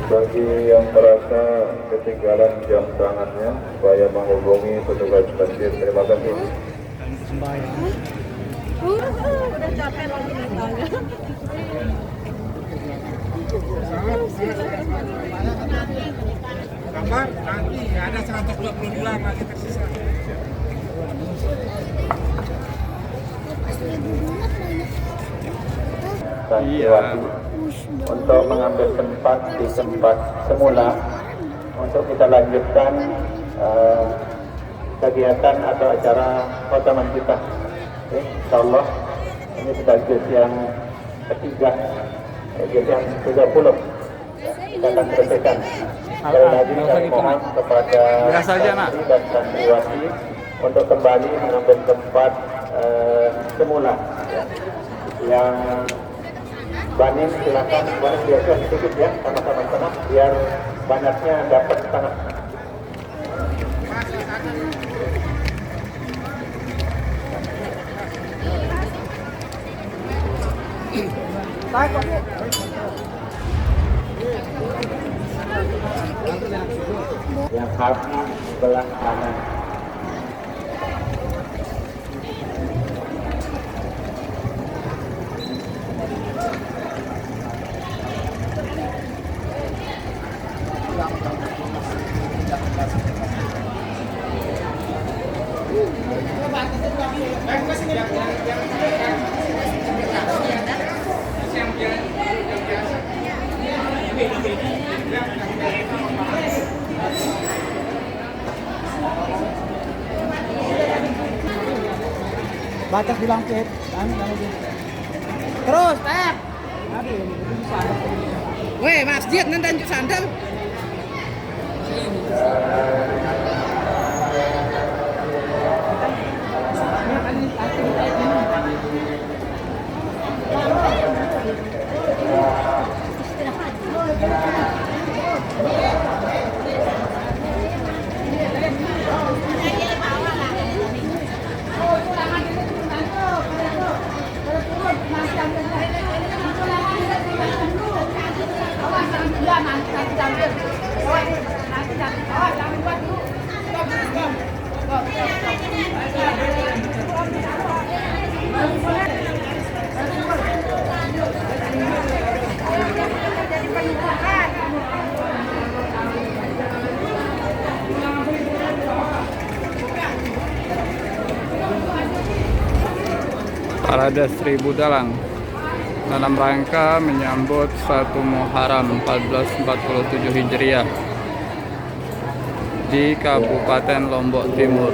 Bagi yang merasa ketinggalan jam tangannya, supaya menghubungi petugas banjir. Terima kasih. Udah capek lagi nantangnya. Kabar nanti ada 122 lagi tersisa. Santriwati untuk mengambil tempat di tempat semula untuk kita lanjutkan kegiatan atau acara khataman kita. Insyaallah ini sudah juz yang ketiga, juz yang 30 kita akan selesaikan. Sekali lagi kami mohon kepada santri dan santriwati untuk kembali mengambil tempat semula. Yang banin silakan boleh biasa sedikit ya, sama-sama sana biar banyaknya dapat tanah. Yang habis sebelah kanan. Batas bilang pet, terus tep. Weh, masjid nanti lanjut sandal. Parade Seribu Dalang dalam rangka menyambut 1 Muharram 1447 Hijriah di Kabupaten Lombok Timur.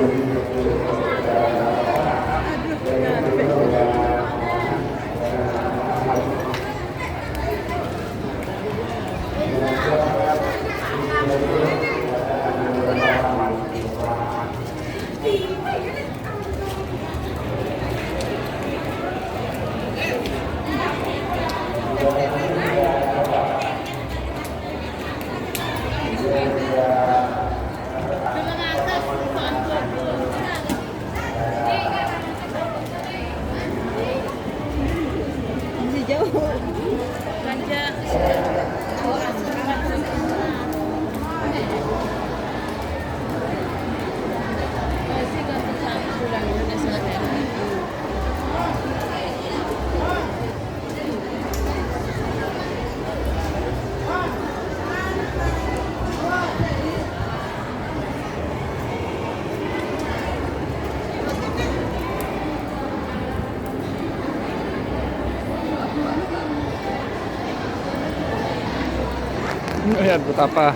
Lihat betapa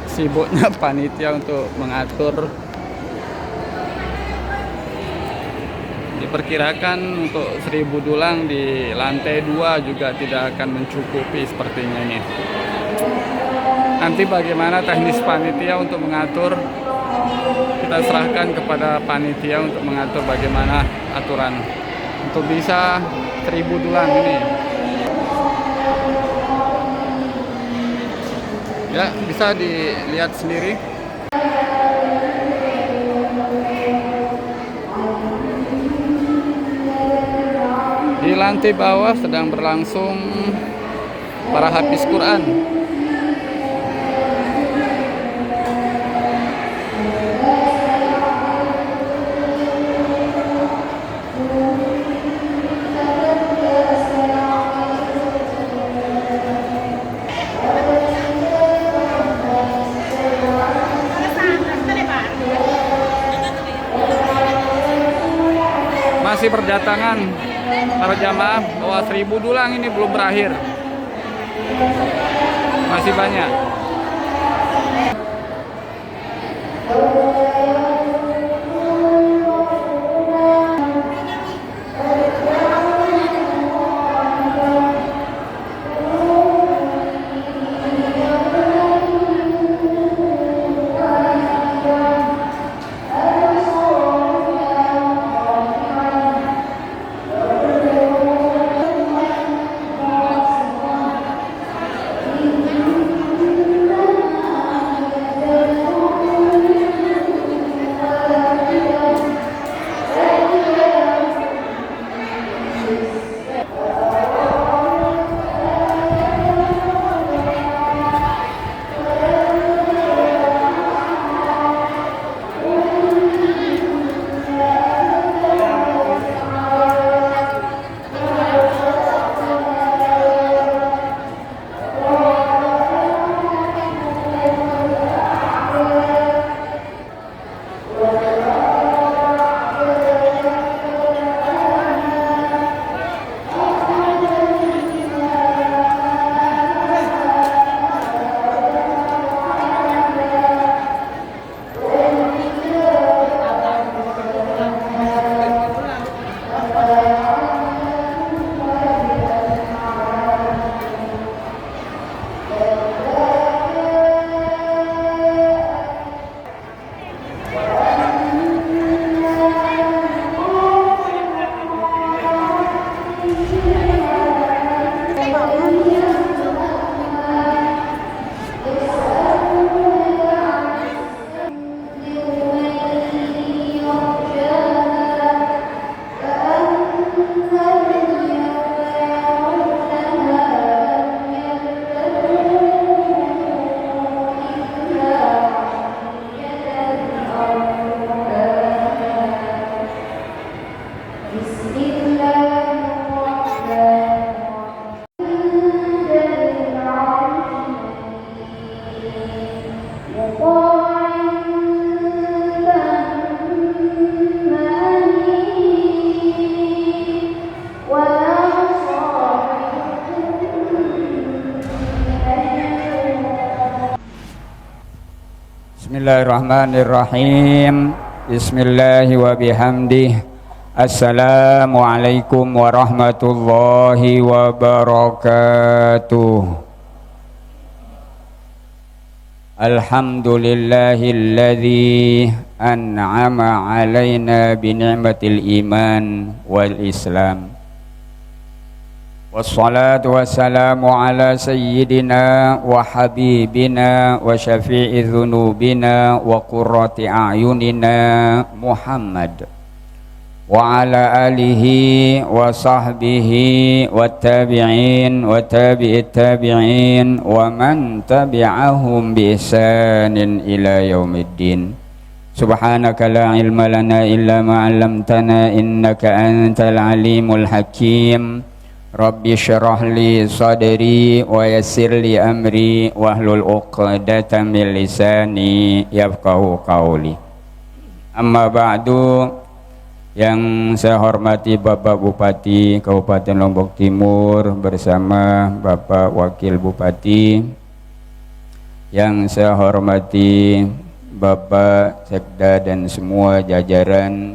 sibuknya panitia untuk mengatur. Diperkirakan untuk 1000 dulang di lantai 2 juga tidak akan mencukupi sepertinya ini. Nanti bagaimana teknis panitia untuk mengatur kita serahkan kepada panitia untuk mengatur bagaimana aturan untuk bisa 1000 dulang ini. Ya, bisa dilihat sendiri. Di lantai bawah sedang berlangsung para hafiz Quran. Masih berdatangan para jamaah bahwa 1000 dulang ini belum berakhir, masih banyak. Bismillahirrahmanirrahim. Bismillahi wa bihamdih. Assalamualaikum warahmatullahi wabarakatuh. Alhamdulillahilladzi an'ama alaina bi ni'matil iman wal islam. Wassalatu wassalamu ala sayyidina wa habibina wa syafi'i dhunubina wa qurrati a'yunina Muhammad wa ala alihi wa sahbihi wa tabi'in wa tabi'it tabi'in wa man tabi'ahum bi ihsanin ila yaumiddin. Subhanaka la ilma lana illa ma 'allamtana innaka antal alimul hakim. Rabbi syrah li sadri wa yassir li amri wahlul 'uqdatam min lisani yafqahu qawli. Amma ba'du, yang saya hormati Bapak Bupati Kabupaten Lombok Timur bersama Bapak Wakil Bupati, yang saya hormati Bapak Sekda dan semua jajaran,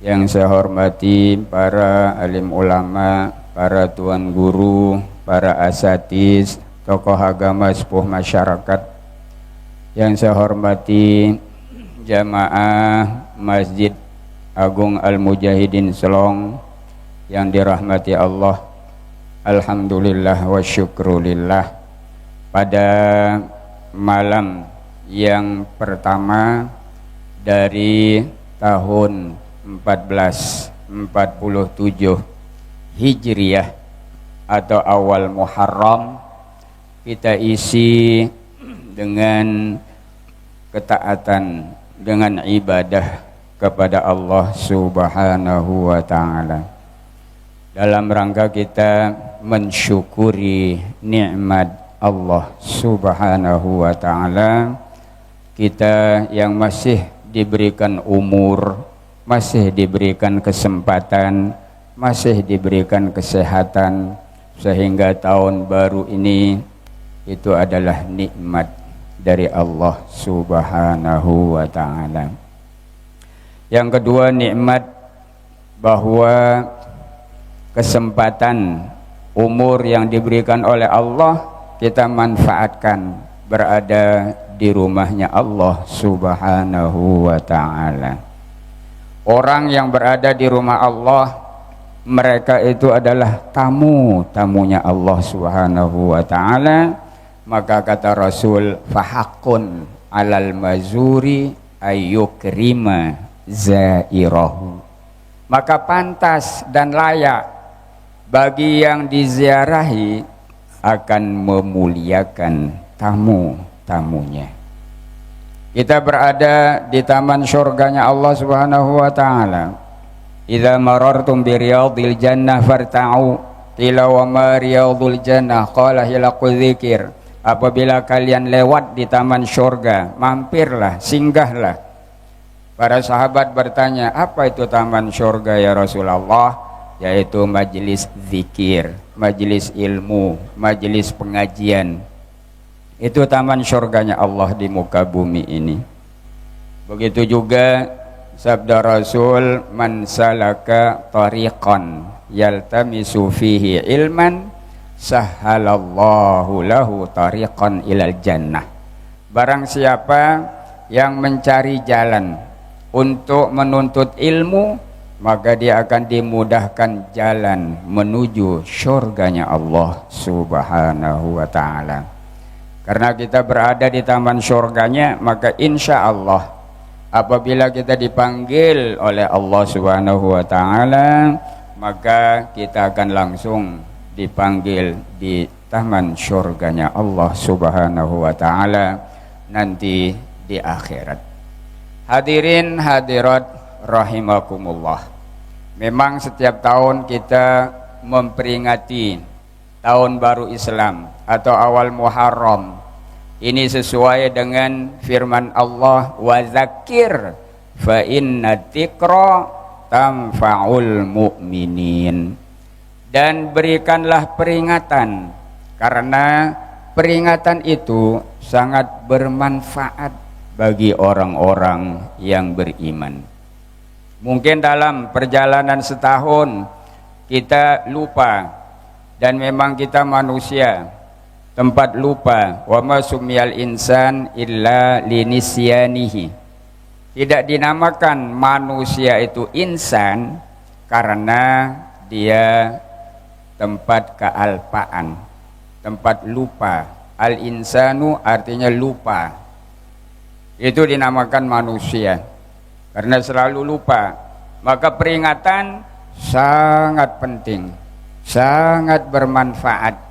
yang saya hormati para alim ulama, para tuan guru, para asatiz, tokoh agama, sepuh masyarakat, yang saya hormati jamaah Masjid Agung Al-Mujahidin Selong yang dirahmati Allah, alhamdulillah wa syukrulillah, pada malam yang pertama dari tahun 1447 Hijriah atau awal Muharram, kita isi dengan ketaatan, dengan ibadah kepada Allah Subhanahu wa ta'ala, dalam rangka kita mensyukuri nikmat Allah Subhanahu wa ta'ala. Kita yang masih diberikan umur, masih diberikan kesempatan, masih diberikan kesehatan, sehingga tahun baru ini itu adalah nikmat dari Allah Subhanahu wa ta'ala. Yang kedua, nikmat bahwa kesempatan umur yang diberikan oleh Allah kita manfaatkan berada di rumahnya Allah Subhanahu wa ta'ala. Orang yang berada di rumah Allah, mereka itu adalah tamu-tamunya Allah Subhanahu wa ta'ala. Maka kata Rasul, fahaqqun alal mazuri ayyukrima zairahu. Maka pantas dan layak bagi yang diziarahi akan memuliakan tamu-tamunya. Kita berada di taman surganya Allah Subhanahu wa ta'ala. Idza marartum bi riyadil jannah farta'u, qila wa ma riyadul jannah, qala hilaqu dzikir. Apabila kalian lewat di taman surga, mampirlah, singgahlah. Para sahabat bertanya, apa itu taman surga ya Rasulullah? Yaitu majelis zikir, majelis ilmu, majelis pengajian. Itu taman surganya Allah di muka bumi ini. Begitu juga sabda Rasul, man salaka tariqan yaltamisu fihi ilman sahhalallahu lahu tariqan ilal jannah. Barang siapa yang mencari jalan untuk menuntut ilmu, maka dia akan dimudahkan jalan menuju surganya Allah Subhanahu wa ta'ala. Karena kita berada di taman surganya, maka insya Allah apabila kita dipanggil oleh Allah Subhanahu wa ta'ala, maka kita akan langsung dipanggil di taman surganya Allah Subhanahu wa ta'ala nanti di akhirat. Hadirin hadirat rahimakumullah. Memang setiap tahun kita memperingati tahun baru Islam atau awal Muharram. Ini sesuai dengan firman Allah, wa zakir fa inna dzikra tanfa'ul mu'minin. Dan berikanlah peringatan, karena peringatan itu sangat bermanfaat bagi orang-orang yang beriman. Mungkin dalam perjalanan setahun kita lupa, dan memang kita manusia tempat lupa. Wa ma sumiyal insan illa linisyanihi. Tidak dinamakan manusia itu insan karena dia tempat kealpaan, tempat lupa. Al insanu artinya lupa. Itu dinamakan manusia karena selalu lupa. Maka peringatan sangat penting, sangat bermanfaat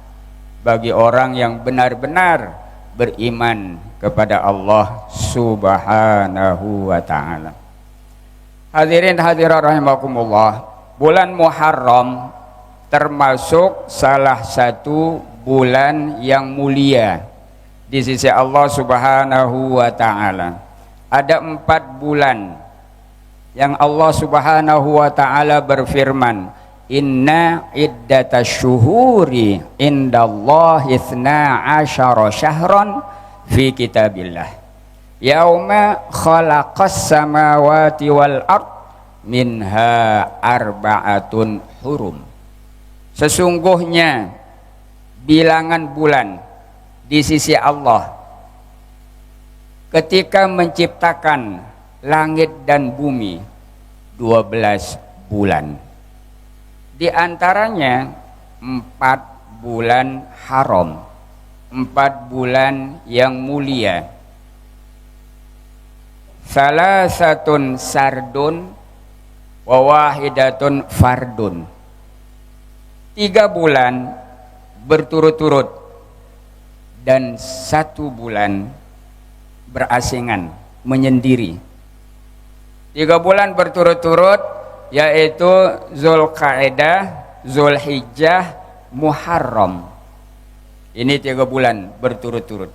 bagi orang yang benar-benar beriman kepada Allah Subhanahu wa ta'ala. Hadirin hadirat rahimakumullah, bulan Muharram termasuk salah satu bulan yang mulia di sisi Allah Subhanahu wa ta'ala. Ada 4 bulan yang Allah Subhanahu wa ta'ala berfirman, inna iddatash syuhuri indallahi 12 syahran fi kitabillah yauma khalaqas samawati wal ard minha arba'atun hurum. Sesungguhnya bilangan bulan di sisi Allah ketika menciptakan langit dan bumi 12 bulan. Di antaranya 4 bulan haram, 4 bulan yang mulia. Salasatun sardun wa wahidatun fardun. 3 bulan berturut-turut dan 1 bulan berasingan, menyendiri. 3 bulan berturut-turut yaitu Zulqa'dah, Zulhijjah, Muharram. Ini 3 bulan berturut-turut.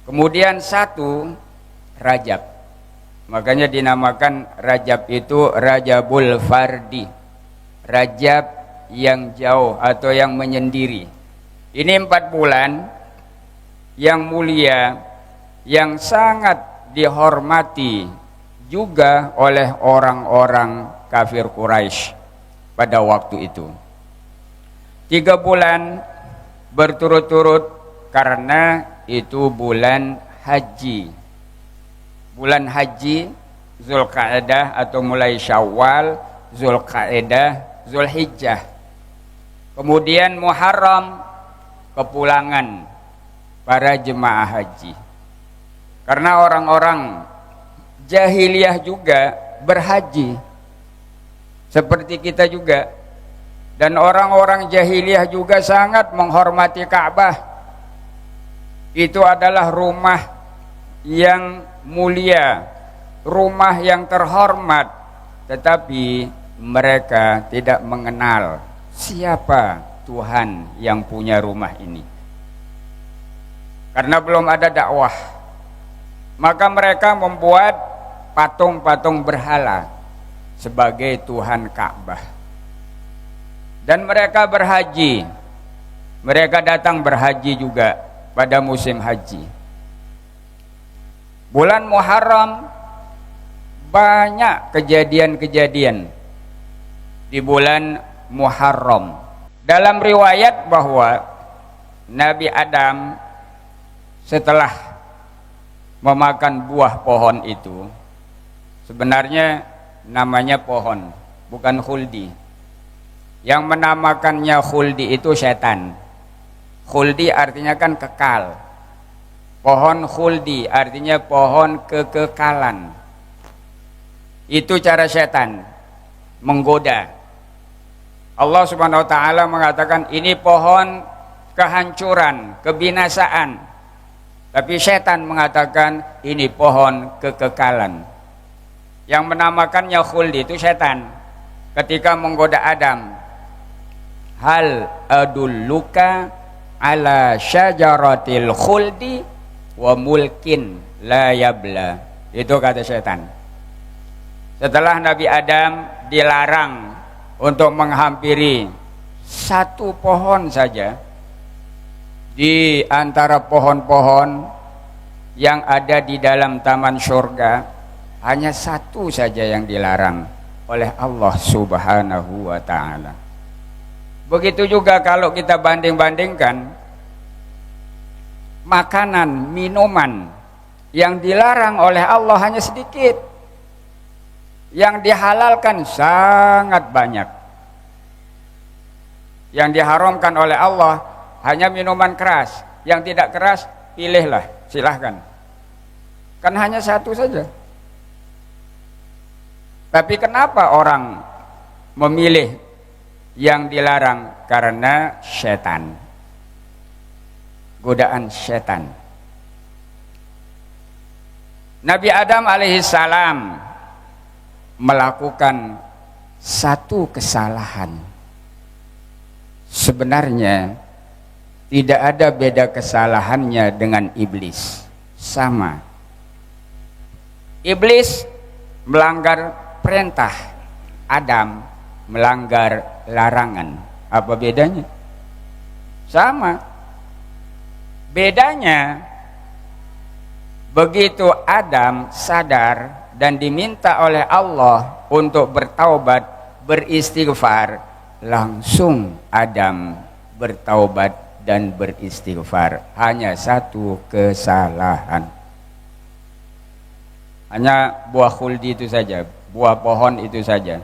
Kemudian 1 Rajab. Makanya dinamakan Rajab itu Rajabul Fardi. Rajab yang jauh atau yang menyendiri. Ini 4 bulan yang mulia, yang sangat dihormati juga oleh orang-orang kafir Quraisy pada waktu itu. 3 bulan berturut-turut karena itu bulan haji. Bulan haji, Zulqa'dah atau mulai Syawal, Zulqa'dah, Zulhijjah. Kemudian Muharram, kepulangan para jemaah haji. Karena orang-orang jahiliyah juga berhaji seperti kita juga, dan orang-orang jahiliyah juga sangat menghormati Ka'bah. Itu adalah rumah yang mulia, rumah yang terhormat, tetapi mereka tidak mengenal siapa Tuhan yang punya rumah ini. Karena belum ada dakwah, maka mereka membuat patung-patung berhala sebagai Tuhan Ka'bah. Dan mereka berhaji. Mereka datang berhaji juga pada musim haji. Bulan Muharram banyak kejadian-kejadian di bulan Muharram. Dalam riwayat bahwa Nabi Adam setelah memakan buah pohon itu, sebenarnya namanya pohon, bukan khuldi. Yang menamakannya khuldi itu setan. Khuldi artinya kan kekal. Pohon khuldi artinya pohon kekekalan. Itu cara setan menggoda. Allah Subhanahu wa taala mengatakan ini pohon kehancuran, kebinasaan. Tapi setan mengatakan ini pohon kekekalan. Yang menamakannya khuldi itu setan. Ketika menggoda Adam, hal adulluka ala syajaratil khuldi wa mulkin la yabla. Itu kata setan. Setelah Nabi Adam dilarang untuk menghampiri 1 pohon saja di antara pohon-pohon yang ada di dalam taman surga, hanya 1 saja yang dilarang oleh Allah Subhanahu wa ta'ala. Begitu juga kalau kita banding-bandingkan makanan, minuman yang dilarang oleh Allah hanya sedikit, yang dihalalkan sangat banyak. Yang diharamkan oleh Allah hanya minuman keras. Yang tidak keras pilihlah, silahkan. Kan hanya 1 saja. Tapi kenapa orang memilih yang dilarang? Karena setan, godaan setan. Nabi Adam alaihissalam melakukan 1 kesalahan. Sebenarnya tidak ada beda kesalahannya dengan iblis, sama. Iblis melanggar perintah, Adam melanggar larangan. Apa bedanya? Sama. Bedanya begitu Adam sadar dan diminta oleh Allah untuk bertaubat, beristighfar, langsung Adam bertaubat dan beristighfar. Hanya 1 kesalahan. hanya buah khuldi itu saja, buah pohon itu saja.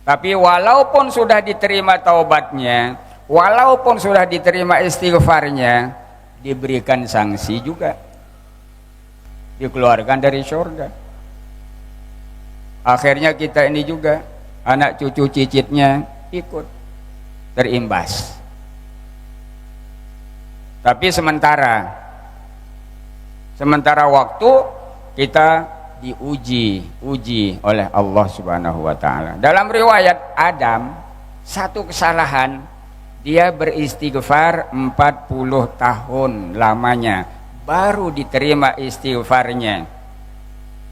Tapi walaupun sudah diterima taubatnya, walaupun sudah diterima istighfarnya, diberikan sanksi juga, dikeluarkan dari surga. Akhirnya kita ini juga, anak cucu cicitnya ikut terimbas. Tapi sementara waktu kita diuji oleh Allah Subhanahu wa taala. Dalam riwayat Adam, satu kesalahan dia beristighfar 40 tahun lamanya, baru diterima istighfarnya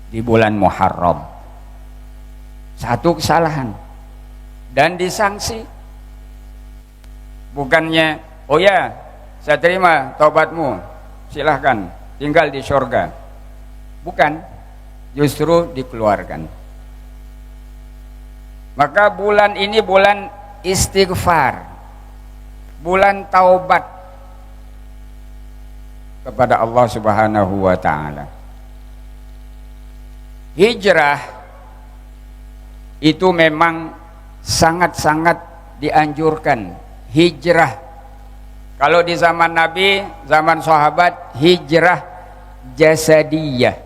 di bulan Muharram. Satu kesalahan dan disanksi. Bukannya, oh ya, saya terima taubatmu, silahkan tinggal di surga. Bukan, justru dikeluarkan. Maka bulan ini bulan istighfar, bulan taubat kepada Allah Subhanahu wa taala. Hijrah itu memang sangat-sangat dianjurkan. Hijrah, kalau di zaman Nabi, zaman sahabat, hijrah jasadiyah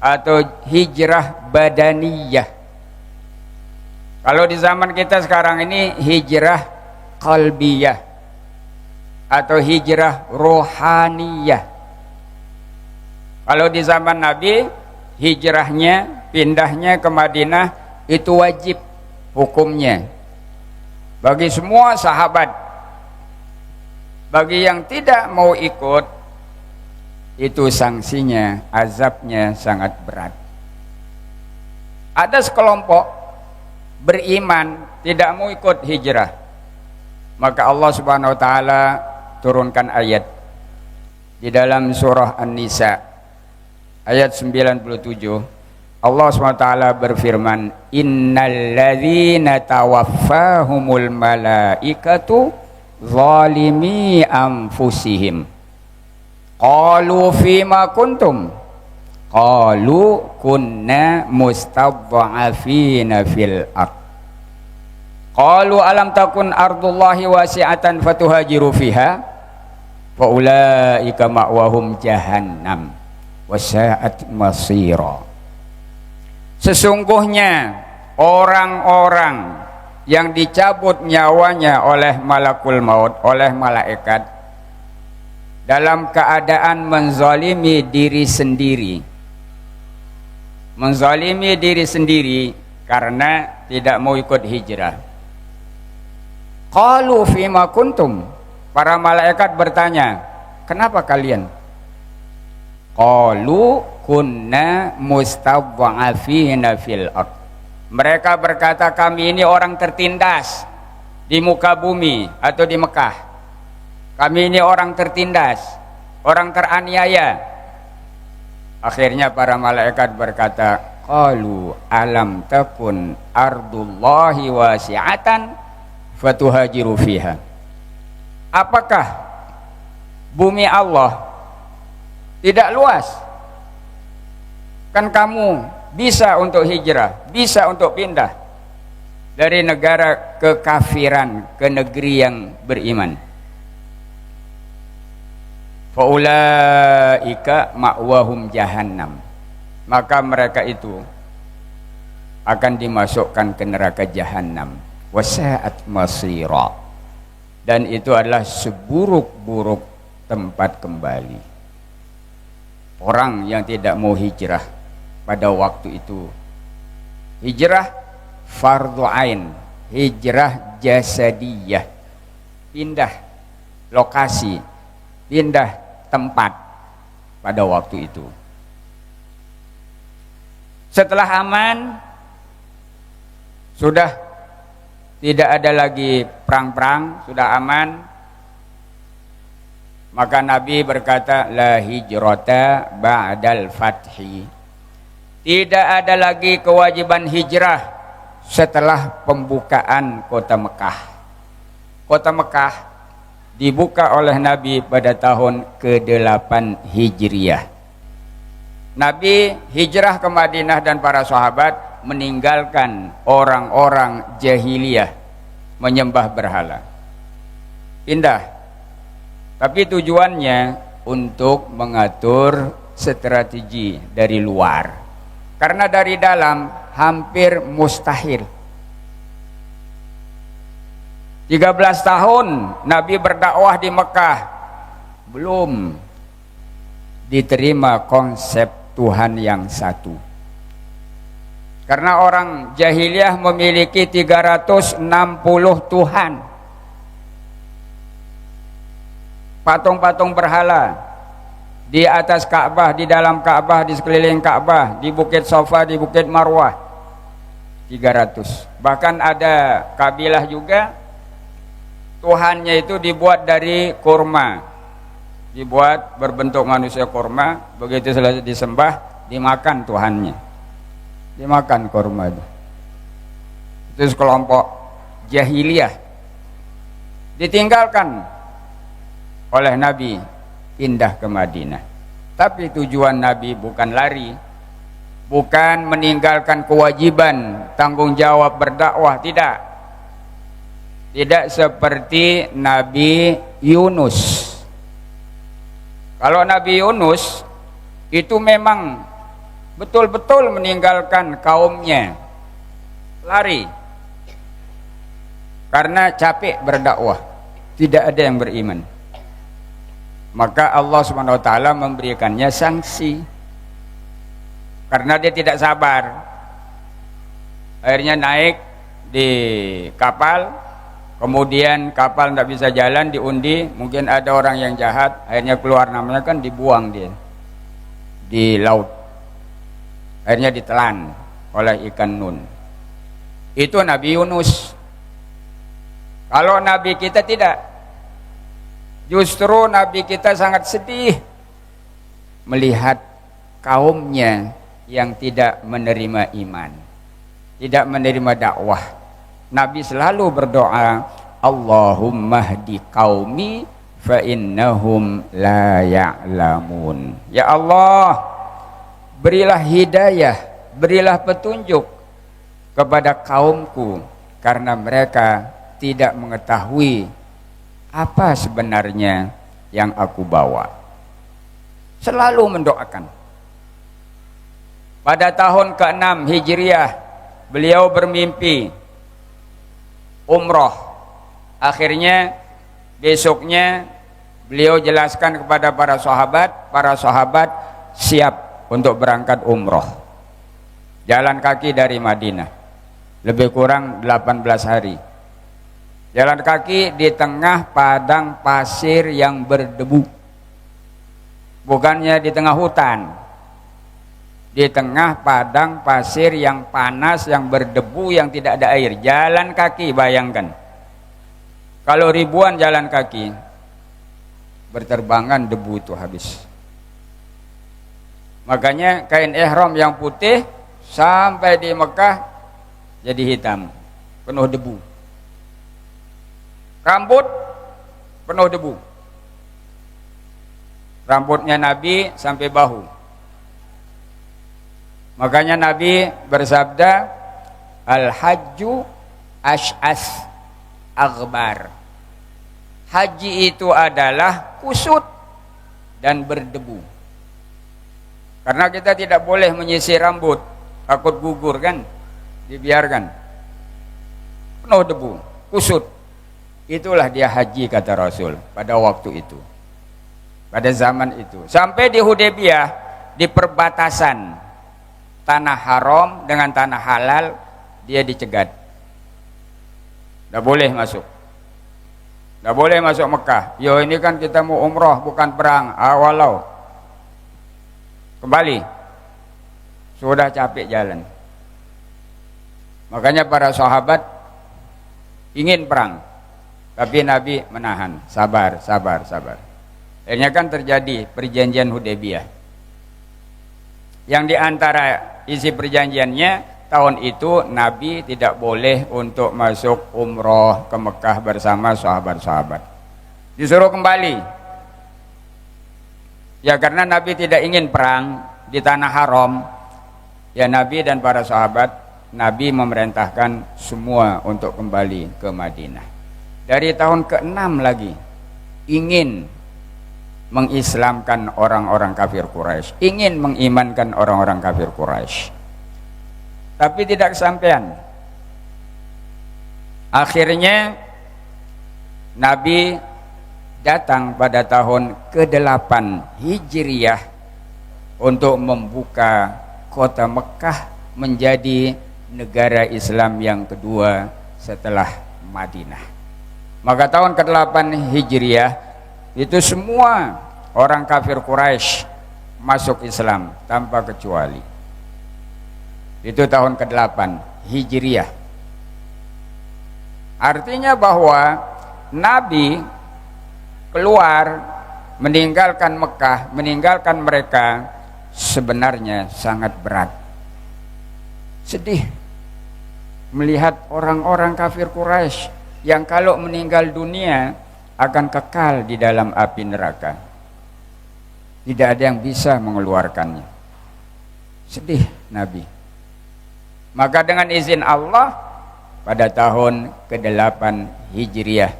atau hijrah badaniyah. Kalau di zaman kita sekarang ini, hijrah qalbiyah atau hijrah rohaniyah. Kalau di zaman Nabi, hijrahnya, pindahnya ke Madinah itu wajib hukumnya bagi semua sahabat. Bagi yang tidak mau ikut, itu sanksinya, azabnya sangat berat. Ada sekelompok beriman tidak mau ikut hijrah, maka Allah Subhanahu wa taala turunkan ayat di dalam surah An-Nisa ayat 97. Allah SWT berfirman, innal ladzina tawaffahumul malaikatu zalimi anfusihim qalu fima kuntum qalu kunna mustadha'afina fil ard qalu alam takun ardullahi wasi'atan fatuhajiru fiha fa ulaika ma'wahum jahannam wasa'at masira. Sesungguhnya orang-orang yang dicabut nyawanya oleh malakul maut, oleh malaikat, dalam keadaan menzalimi diri sendiri. Menzalimi diri sendiri karena tidak mau ikut hijrah. Qalu fima kuntum. Para malaikat bertanya, kenapa kalian? Qalu kunna mustadha'afina fil ard. Mereka berkata, kami ini orang tertindas di muka bumi atau di Mekah. Kami ini orang tertindas, orang teraniaya. Akhirnya para malaikat berkata, qalu alam takun ardullahi wasi'atan fatuhajiru fiha. Apakah bumi Allah tidak luas? Kan kamu bisa untuk hijrah, bisa untuk pindah dari negara kekafiran ke negeri yang beriman. Faulaika ma'wahum jahannam. Maka mereka itu akan dimasukkan ke neraka jahannam. Wasa'at masira. Dan itu adalah seburuk-buruk tempat kembali. Orang yang tidak mau hijrah pada waktu itu, hijrah fardhu ain, hijrah jasadiyah, pindah lokasi, pindah tempat pada waktu itu. Setelah aman, sudah tidak ada lagi perang-perang, sudah aman, maka Nabi berkata, la hijrata ba'dal fathi. Tidak ada lagi kewajiban hijrah setelah pembukaan kota Mekah. Kota Mekah dibuka oleh Nabi pada tahun ke-8 Hijriah. Nabi hijrah ke Madinah dan para sahabat meninggalkan orang-orang jahiliyah menyembah berhala. Pindah. Tapi tujuannya untuk mengatur strategi dari luar. Karena dari dalam hampir mustahil. 13 tahun Nabi berdakwah di Mekah, belum diterima konsep Tuhan yang satu. Karena orang jahiliyah memiliki 360 Tuhan. Patung-patung berhala di atas Ka'bah, di dalam Ka'bah, di sekeliling Ka'bah, di Bukit Safa, di Bukit Marwah, 300. Bahkan ada kabilah juga Tuhannya itu dibuat dari kurma, dibuat berbentuk manusia kurma. Begitu selesai disembah, dimakan Tuhannya, dimakan kurma itu. Itu sekelompok jahiliyah ditinggalkan oleh Nabi, pindah ke Madinah. Tapi tujuan Nabi bukan lari, bukan meninggalkan kewajiban tanggung jawab berdakwah, tidak. Tidak seperti Nabi Yunus. Kalau Nabi Yunus itu memang betul-betul meninggalkan kaumnya, lari karena capek berdakwah, tidak ada yang beriman. Maka Allah Subhanahu wa taala memberikannya sanksi karena dia tidak sabar. Akhirnya naik di kapal, kemudian kapal tidak bisa jalan, diundi, mungkin ada orang yang jahat, akhirnya keluar namanya, kan dibuang dia di laut, akhirnya ditelan oleh ikan nun. Itu Nabi Yunus. Kalau Nabi kita tidak. Justru Nabi kita sangat sedih melihat kaumnya yang tidak menerima iman, tidak menerima dakwah. Nabi selalu berdoa, Allahumma hdi qaumi fa innahum la ya'lamun. Ya Allah, berilah hidayah, berilah petunjuk kepada kaumku karena mereka tidak mengetahui apa sebenarnya yang aku bawa. Selalu mendoakan. Pada tahun ke-6 Hijriah, beliau bermimpi umroh. Akhirnya besoknya beliau jelaskan kepada para sahabat siap untuk berangkat umroh. Jalan kaki dari Madinah, lebih kurang 18 hari. Jalan kaki di tengah padang pasir yang berdebu. Bukannya di tengah hutan, di tengah padang pasir yang panas, yang berdebu, yang tidak ada air. Jalan kaki, bayangkan. Kalau ribuan jalan kaki, berterbangan debu itu habis. Makanya kain ihram yang putih sampai di Mekah jadi hitam, penuh debu. Rambut penuh debu. Rambutnya Nabi sampai bahu. Makanya Nabi bersabda, Al-hajju ash'as aghbar. Haji itu adalah kusut dan berdebu. Karena kita tidak boleh menyisir rambut, takut gugur kan, dibiarkan. Penuh debu, kusut. Itulah dia haji, kata Rasul pada waktu itu, pada zaman itu. Sampai di Hudaybiyah, di perbatasan tanah haram dengan tanah halal, dia dicegat. Tidak boleh masuk. Tidak boleh masuk Mekah. Yo, ini kan kita mau umroh bukan perang. Walau kembali, sudah capek jalan. Makanya para sahabat ingin perang, tapi Nabi menahan, sabar. Akhirnya kan terjadi perjanjian Hudaybiyah. Yang diantara isi perjanjiannya, tahun itu Nabi tidak boleh untuk masuk umroh ke Mekah bersama sahabat-sahabat. Disuruh kembali. Ya karena Nabi tidak ingin perang, di tanah haram, ya Nabi dan para sahabat, Nabi memerintahkan semua untuk kembali ke Madinah. Dari tahun ke-6 lagi ingin mengislamkan orang-orang kafir Quraisy, ingin mengimankan orang-orang kafir Quraisy, tapi tidak kesampaian. Akhirnya Nabi datang pada tahun ke-8 Hijriyah untuk membuka kota Mekah menjadi negara Islam yang kedua setelah Madinah. Maka tahun ke-8 Hijriyah itu semua orang kafir Quraisy masuk Islam tanpa kecuali. Itu tahun ke-8 Hijriyah. Artinya bahwa Nabi keluar meninggalkan Mekah, meninggalkan mereka sebenarnya sangat berat. Sedih melihat orang-orang kafir Quraisy yang kalau meninggal dunia akan kekal di dalam api neraka. Tidak ada yang bisa mengeluarkannya. Sedih Nabi. Maka dengan izin Allah, pada tahun ke-8 Hijriyah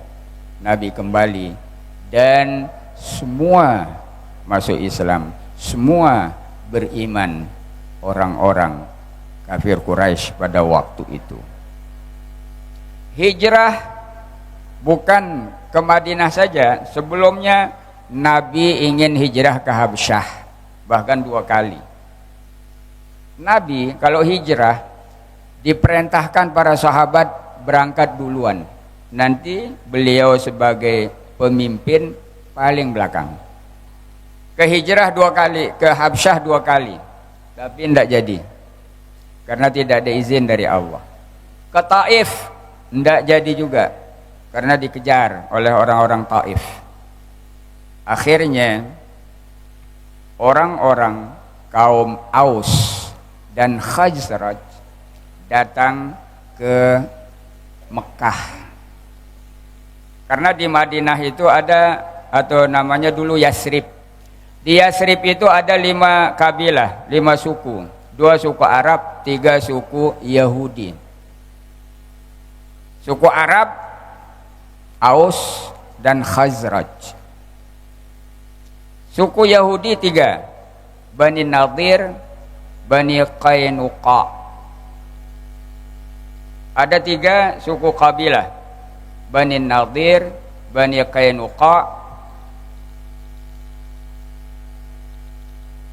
Nabi kembali dan semua masuk Islam, semua beriman orang-orang kafir Quraisy pada waktu itu. Hijrah bukan ke Madinah saja, sebelumnya Nabi ingin hijrah ke Habsyah bahkan 2 kali. Nabi kalau hijrah diperintahkan para sahabat berangkat duluan, nanti beliau sebagai pemimpin paling belakang. Ke hijrah 2 kali, ke Habsyah 2 kali, tapi tidak jadi karena tidak ada izin dari Allah. Ke Taif tidak jadi juga karena dikejar oleh orang-orang Taif. Akhirnya orang-orang kaum Aus dan Khazraj datang ke Mekah. Karena di Madinah itu ada, atau namanya dulu Yasrib. Di Yasrib itu ada 5 kabilah, 5 suku. 2 suku Arab, 3 suku Yahudi. Suku Arab, Aus dan Khazraj. Suku Yahudi 3, Bani Nadir, Bani Qainuqa. Ada 3 suku kabilah, Bani Nadir, Bani Qainuqa.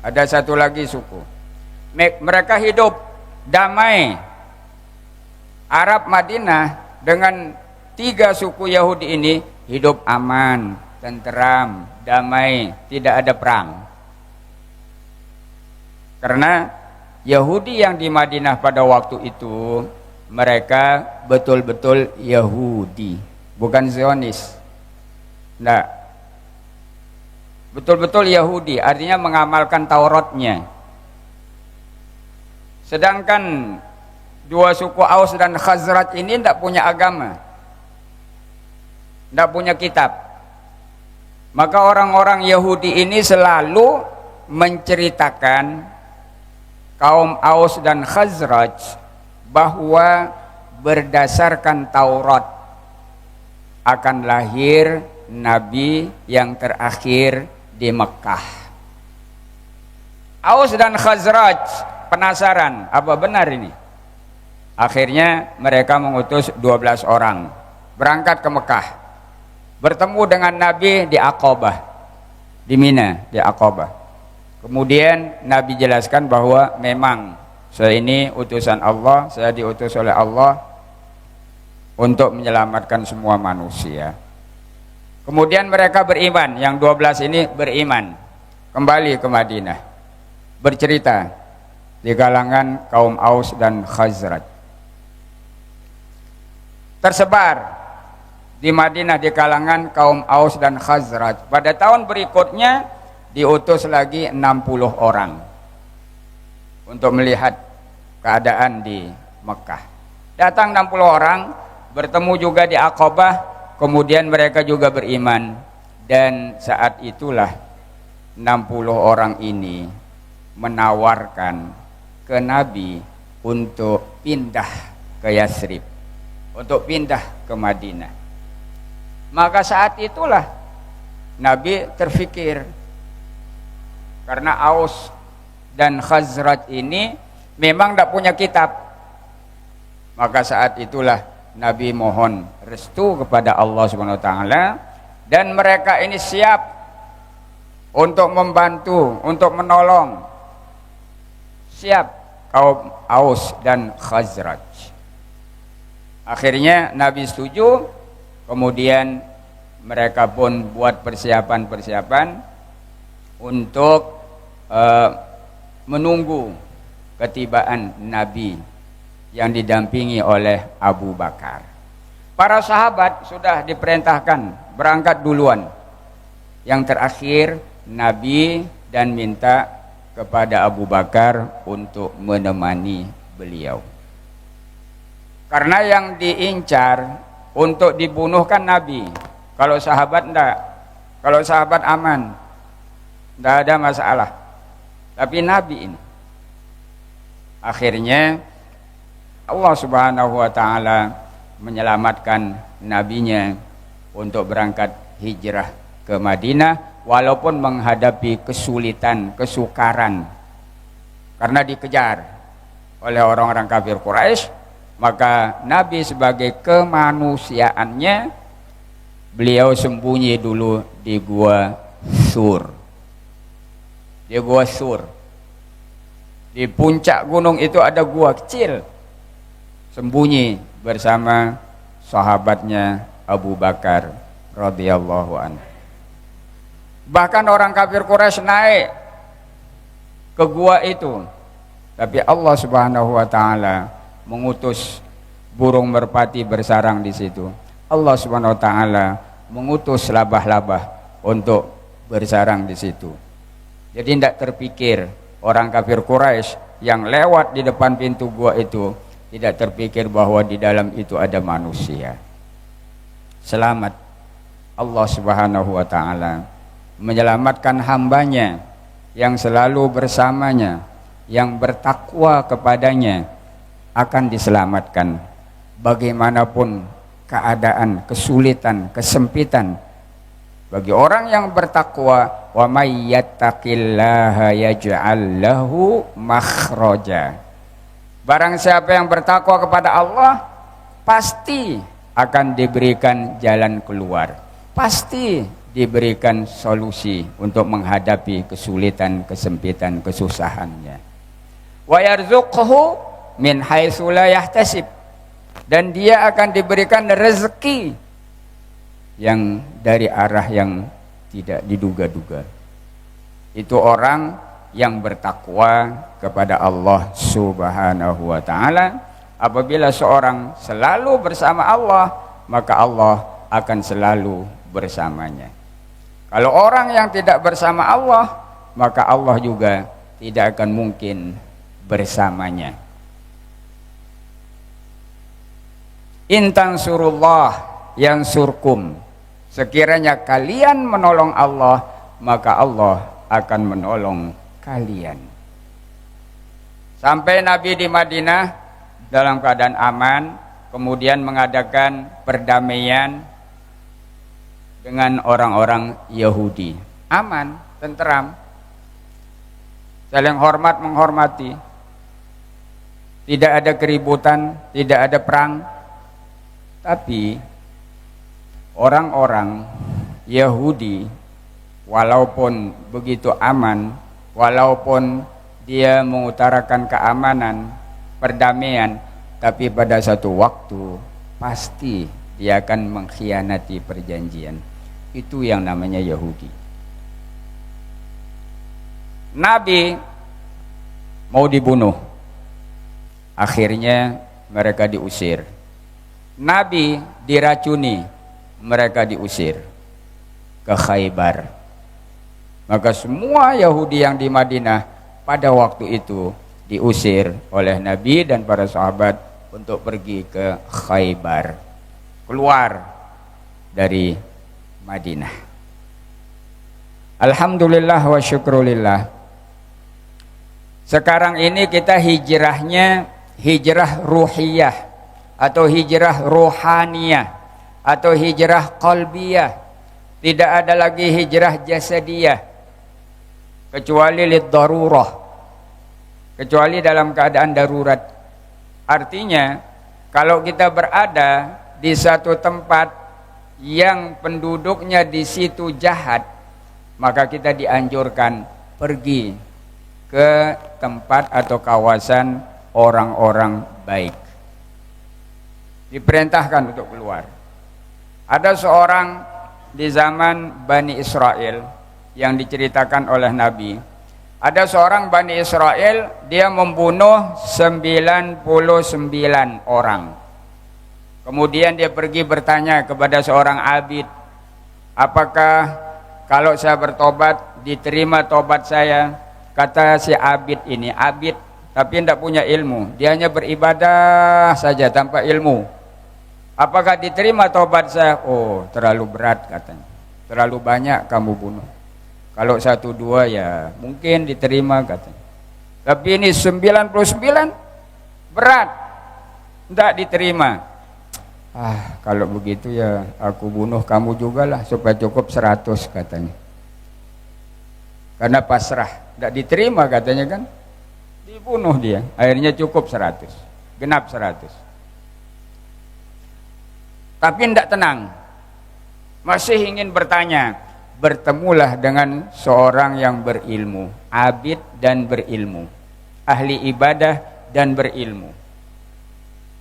Ada 1 lagi suku. Mereka hidup damai. Arab Madinah dengan 3 suku Yahudi ini hidup aman, tenteram, damai, tidak ada perang. Karena Yahudi yang di Madinah pada waktu itu mereka betul-betul Yahudi, bukan Zionis. Nah, betul-betul Yahudi, artinya mengamalkan Tauratnya. Sedangkan 2 suku Aus dan Khazraj ini tidak punya agama, tidak punya kitab. Maka orang-orang Yahudi ini selalu menceritakan kaum Aus dan Khazraj bahwa berdasarkan Taurat akan lahir Nabi yang terakhir di Mekah. Aus dan Khazraj penasaran, apa benar ini? Akhirnya mereka mengutus 12 orang berangkat ke Mekah, bertemu dengan Nabi di Aqabah, di Mina, di Aqabah. Kemudian Nabi jelaskan bahwa memang saya ini utusan Allah, saya diutus oleh Allah untuk menyelamatkan semua manusia. Kemudian mereka beriman, yang 12 ini beriman, kembali ke Madinah, bercerita di kalangan kaum Aus dan Khazraj. Tersebar di Madinah di kalangan kaum Aus dan Khazraj. Pada tahun berikutnya diutus lagi 60 orang untuk melihat keadaan di Mekah. Datang 60 orang, bertemu juga di Aqabah, kemudian mereka juga beriman. Dan saat itulah 60 orang ini menawarkan ke Nabi untuk pindah ke Yasrib, untuk pindah ke Madinah. Maka saat itulah Nabi terfikir, karena Aus dan Khazraj ini memang tidak punya kitab. Maka saat itulah Nabi mohon restu kepada Allah Subhanahu wa taala, dan mereka ini siap untuk membantu, untuk menolong. Siap kaum Aus dan Khazraj. Akhirnya Nabi setuju, kemudian mereka pun buat persiapan-persiapan untuk menunggu ketibaan Nabi yang didampingi oleh Abu Bakar. Para sahabat sudah diperintahkan berangkat duluan. Yang terakhir Nabi dan minta kepada Abu Bakar untuk menemani beliau. Karena yang diincar untuk dibunuhkan Nabi. Kalau sahabat enggak. Kalau sahabat aman, enggak ada masalah. Tapi Nabi ini, akhirnya Allah Subhanahu wa taala menyelamatkan nabinya untuk berangkat hijrah ke Madinah, walaupun menghadapi kesulitan, kesukaran karena dikejar oleh orang-orang kafir Quraisy. Maka Nabi sebagai kemanusiaannya, beliau sembunyi dulu di gua Sur. Di gua Sur, di puncak gunung itu ada gua kecil, sembunyi bersama sahabatnya Abu Bakar radhiyallahu anhu. Bahkan orang kafir Quraisy naik ke gua itu, tapi Allah Subhanahu wa taala mengutus burung merpati bersarang di situ. Allah Subhanahu wa taala mengutus labah-labah untuk bersarang di situ. Jadi tidak terpikir orang kafir Quraisy yang lewat di depan pintu gua itu tidak terpikir bahwa di dalam itu ada manusia. Selamat. Allah Subhanahu wa taala menyelamatkan hambanya yang selalu bersamanya, yang bertakwa kepadanya, akan diselamatkan bagaimanapun keadaan, kesulitan, kesempitan. Bagi orang yang bertakwa, wa may yattaqillaha yaj'al lahu makhraja. Barang siapa yang bertakwa kepada Allah, pasti akan diberikan jalan keluar, pasti diberikan solusi untuk menghadapi kesulitan, kesempitan, kesusahannya. Wa yarzuqhu min haitsu la yahtasib, dan dia akan diberikan rezeki yang dari arah yang tidak diduga-duga. Itu orang yang bertakwa kepada Allah Subhanahu wa taala. Apabila seorang selalu bersama Allah, maka Allah akan selalu bersamanya. Kalau orang yang tidak bersama Allah, maka Allah juga tidak akan mungkin bersamanya. Intan surullah yang surkum, sekiranya kalian menolong Allah, maka Allah akan menolong kalian. Sampai Nabi di Madinah dalam keadaan aman, kemudian mengadakan perdamaian dengan orang-orang Yahudi. Aman, tenteram, saling hormat menghormati, tidak ada keributan, tidak ada perang. Tapi orang-orang Yahudi, walaupun begitu aman, walaupun dia mengutarakan keamanan, perdamaian, tapi pada satu waktu pasti dia akan mengkhianati perjanjian. Itu yang namanya Yahudi. Nabi mau dibunuh, akhirnya mereka diusir. Nabi diracuni, mereka diusir ke Khaybar. Maka semua Yahudi yang di Madinah pada waktu itu diusir oleh Nabi dan para sahabat untuk pergi ke Khaybar, keluar dari Madinah. Alhamdulillah wa syukrulillah, Sekarang ini kita hijrahnya hijrah ruhiyah atau hijrah rohaniyah atau hijrah qalbiyah. Tidak ada lagi hijrah jasadiyah kecuali lid darurah, kecuali dalam keadaan darurat. Artinya kalau kita berada di satu tempat yang penduduknya di situ jahat, maka kita dianjurkan pergi ke tempat atau kawasan orang-orang baik. Diperintahkan untuk keluar. Ada seorang di zaman Bani Israel yang diceritakan oleh Nabi. Ada seorang Bani Israel, dia membunuh 99 orang. Kemudian dia pergi bertanya kepada seorang abid, apakah kalau saya bertobat diterima tobat saya? Kata si abid ini, abid tapi tidak punya ilmu, dia hanya beribadah saja tanpa ilmu. Apakah diterima tobat saya? Oh, terlalu berat katanya, terlalu banyak kamu bunuh. Kalau 1-2 ya mungkin diterima katanya, tapi ini 99 berat, tidak diterima. Kalau begitu ya aku bunuh kamu juga lah supaya cukup 100 katanya. Karena pasrah, tidak diterima katanya kan, dibunuh dia. Akhirnya cukup 100, genap 100. Tapi tidak tenang, masih ingin bertanya. Bertemulah dengan seorang yang berilmu, abid dan berilmu, ahli ibadah dan berilmu.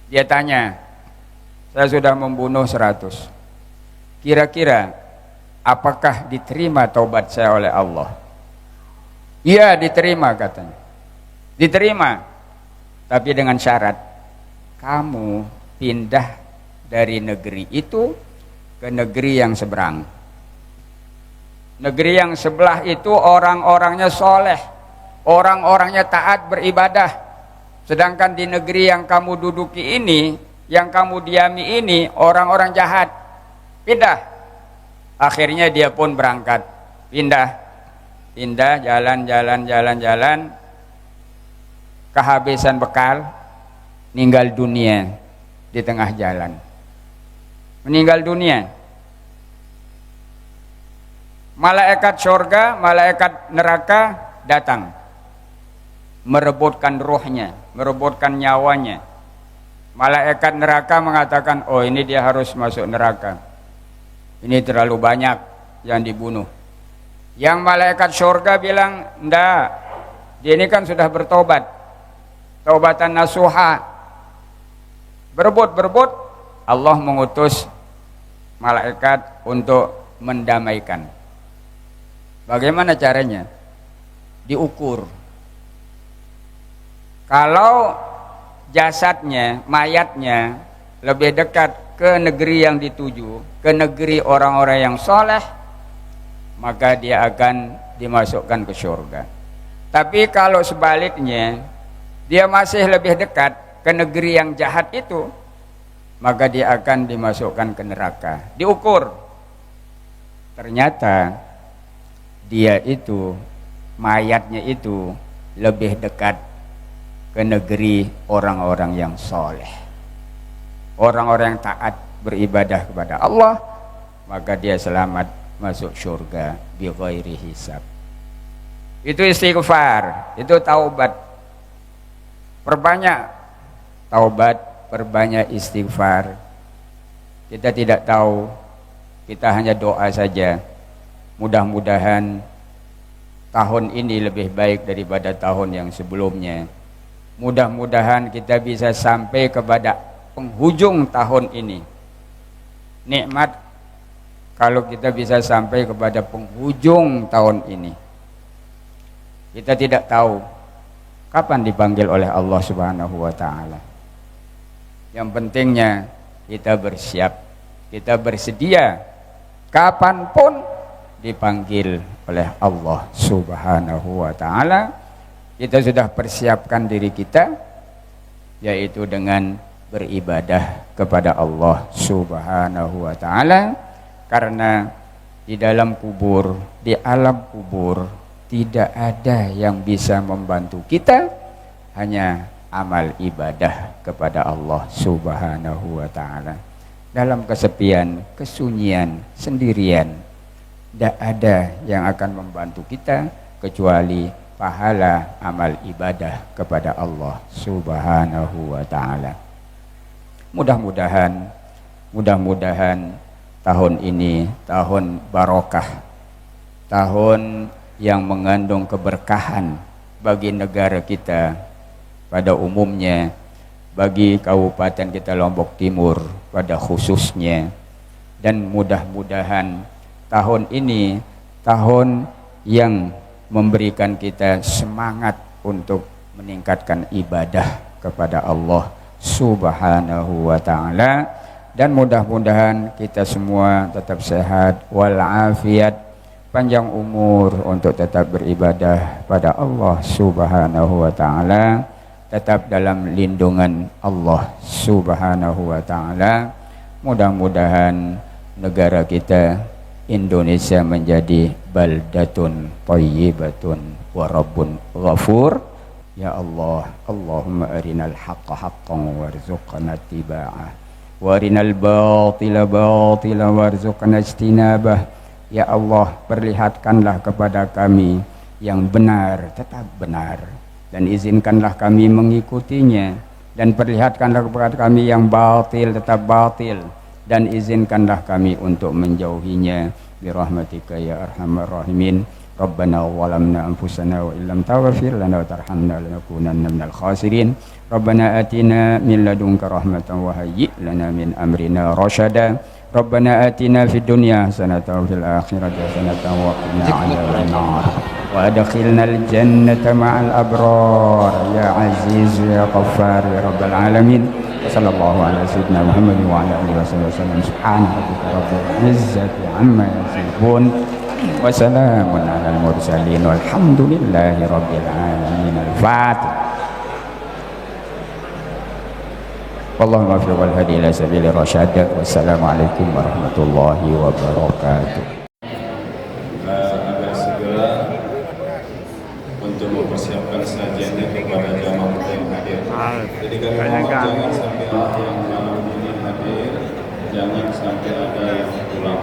Dia tanya, saya sudah membunuh 100, kira-kira apakah diterima taubat saya oleh Allah? Iya diterima katanya. Diterima, tapi dengan syarat kamu pindah dari negeri itu ke negeri yang seberang. Negeri yang sebelah itu orang-orangnya soleh, orang-orangnya taat beribadah. Sedangkan di negeri yang kamu duduki ini, yang kamu diami ini, orang-orang jahat. Pindah. Akhirnya dia pun berangkat, pindah, jalan, kehabisan bekal, meninggal dunia di tengah jalan. Meninggal dunia. Malaikat surga, malaikat neraka datang merebutkan ruhnya, merebutkan nyawanya. Malaikat neraka mengatakan, oh ini dia harus masuk neraka, ini terlalu banyak yang dibunuh. Yang malaikat surga bilang, enggak, dia ini kan sudah bertobat, taubatan nasuha. Berebut, Allah mengutus malaikat untuk mendamaikan. Bagaimana caranya? Diukur. Kalau jasadnya, mayatnya lebih dekat ke negeri yang dituju, ke negeri orang-orang yang soleh, maka dia akan dimasukkan ke surga. Tapi kalau sebaliknya, dia masih lebih dekat ke negeri yang jahat itu, maka dia akan dimasukkan ke neraka. Diukur. Ternyata dia itu, mayatnya itu lebih dekat ke negeri orang-orang yang soleh, orang-orang yang taat beribadah kepada Allah, maka dia selamat masuk surga bi ghairi hisab. Itu istighfar, itu taubat. Perbanyak taubat, perbanyak istighfar. Kita tidak tahu, kita hanya doa saja. Mudah-mudahan tahun ini lebih baik daripada tahun yang sebelumnya. Mudah-mudahan kita bisa sampai kepada penghujung tahun ini. Nikmat kalau kita bisa sampai kepada penghujung tahun ini. Kita tidak tahu kapan dipanggil oleh Allah Subhanahu wa taala. Yang pentingnya kita bersiap, kita bersedia kapanpun dipanggil oleh Allah Subhanahu wa taala. Kita sudah persiapkan diri kita, yaitu dengan beribadah kepada Allah Subhanahu wa taala, karena di dalam kubur, di alam kubur, tidak ada yang bisa membantu kita, hanya amal ibadah kepada Allah Subhanahu wa ta'ala. Dalam kesepian, kesunyian, sendirian, tidak ada yang akan membantu kita kecuali pahala amal ibadah kepada Allah Subhanahu wa ta'ala. Mudah-mudahan tahun ini tahun barokah, tahun yang mengandung keberkahan bagi negara kita pada umumnya, bagi kabupaten kita Lombok Timur pada khususnya, dan mudah-mudahan tahun ini tahun yang memberikan kita semangat untuk meningkatkan ibadah kepada Allah Subhanahu wa ta'ala, dan mudah-mudahan kita semua tetap sehat walafiat, panjang umur untuk tetap beribadah pada Allah Subhanahu wa ta'ala, tetap dalam lindungan Allah Subhanahu wa ta'ala. Mudah-mudahan negara kita Indonesia menjadi baldatun thayyibatun wa rabbun ghafur. Ya Allah, Allahumma arinal haqqa haqqan warzuqna ittiba'ah wa arinal batila batila warzuqna ijtinabah. Ya Allah, perlihatkanlah kepada kami yang benar tetap benar, dan izinkanlah kami mengikutinya, dan perlihatkanlah kepada kami yang batil tetap batil, dan izinkanlah kami untuk menjauhinya birahmatika ya arhamar rahimin. Rabbana zalamna anfusana wa illam taghfir lana wa tarhamna lanakunanna minal khasirin. Rabbana atina min ladunka rahmatan wa hayyi' lana min amrina rasyada. Rabbana atina fid dunya hasanatan wa fil akhirati hasanatan wa qina adzabannar. Wa adkhilnal jannata ma'al abrar ya aziz ya ghaffar ya rabbal alamin. Sallallahu ala sayyidina Muhammad wa ala alihi wasallam. Subhana rabbika rabbil izzati amma yasifun wa salamun alal mursalin walhamdulillahi rabbil alamin. Al-Fatih. Wallahumma fi wal hadi ila sabili rasyad. Wassalamualaikum warahmatullahi wabarakatuh. Agar segera untuk mempersiapkan sajiannya kepada jamaah yang hadir. Jadi kami mohon jangan sampai ada yang malam ini hadir, jangan sampai ada yang pulang.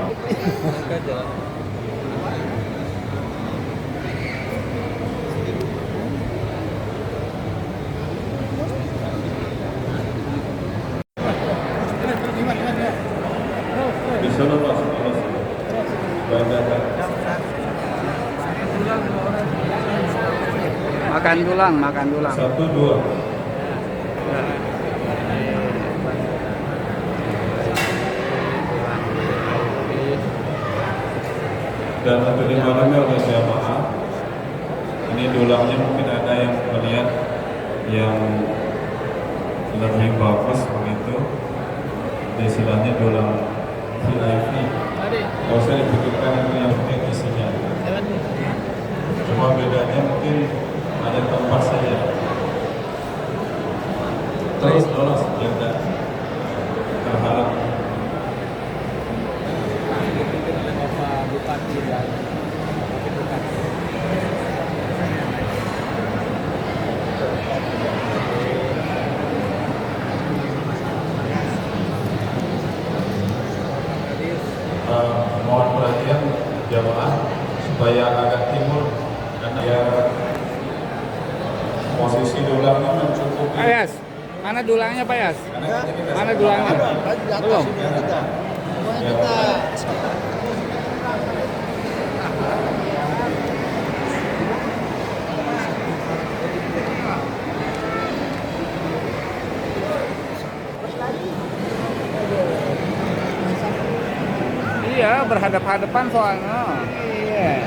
Makan tulang. 1, 2. Dan untuk di malamnya oleh jamaah, ini tulangnya mungkin ada yang melihat yang lebih bagus begitu, istilahnya tulang VIP. Kalau saya dibutuhkan itu yang penting isinya. Cuma bedanya mungkin ada tempat saja. Terus lolos kita terhalang. Mohon perhatian jamaah supaya agak timur karena ya posisi tulangnya mencukupi. Pak Yas, mana tulangnya Pak Yas? Mana tulangnya? Belum. Iya, berhadap-hadapan soalnya. Iya.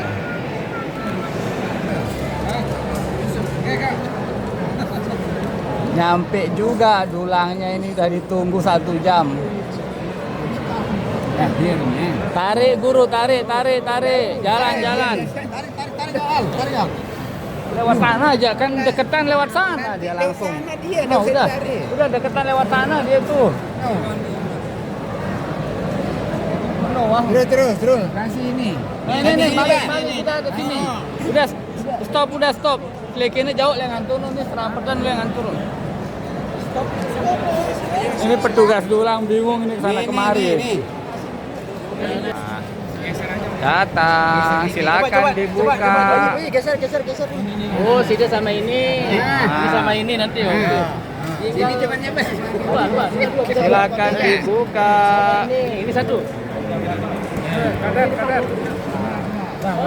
Nyampe juga tulangnya ini udah ditunggu 1 jam. Tarik guru, tarik. Jalan. Tarik. Lewat sana aja kan, deketan lewat sana dia langsung. Udah deketan lewat sana dia tuh. Udah terus kasih ini. Nih balik kita ke sini. Udah udah stop. Klik ini jauh yang turun nih, serampetan yang turun. Ini petugas dulang bingung ini kesana kemari. Nah, datang, silakan dibuka. Geser. Oh, sini sama ini. Ini sama ini nanti. Sini cepat. Silakan dibuka. Ini satu. Kadar.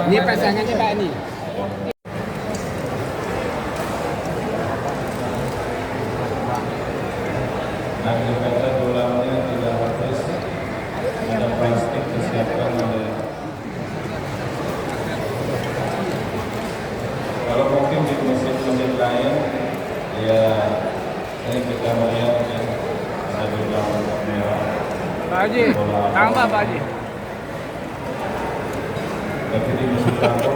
Ini pasangannya Pak ini. Nah, di kaca tulangnya tidak habis, ada plastik disiapkan oleh. Kalau mungkin di mesin lain, ya ini kita melihat ya, ada tulang merah. Pak Haji, tambah Pak Haji. Tapi di mesin tambah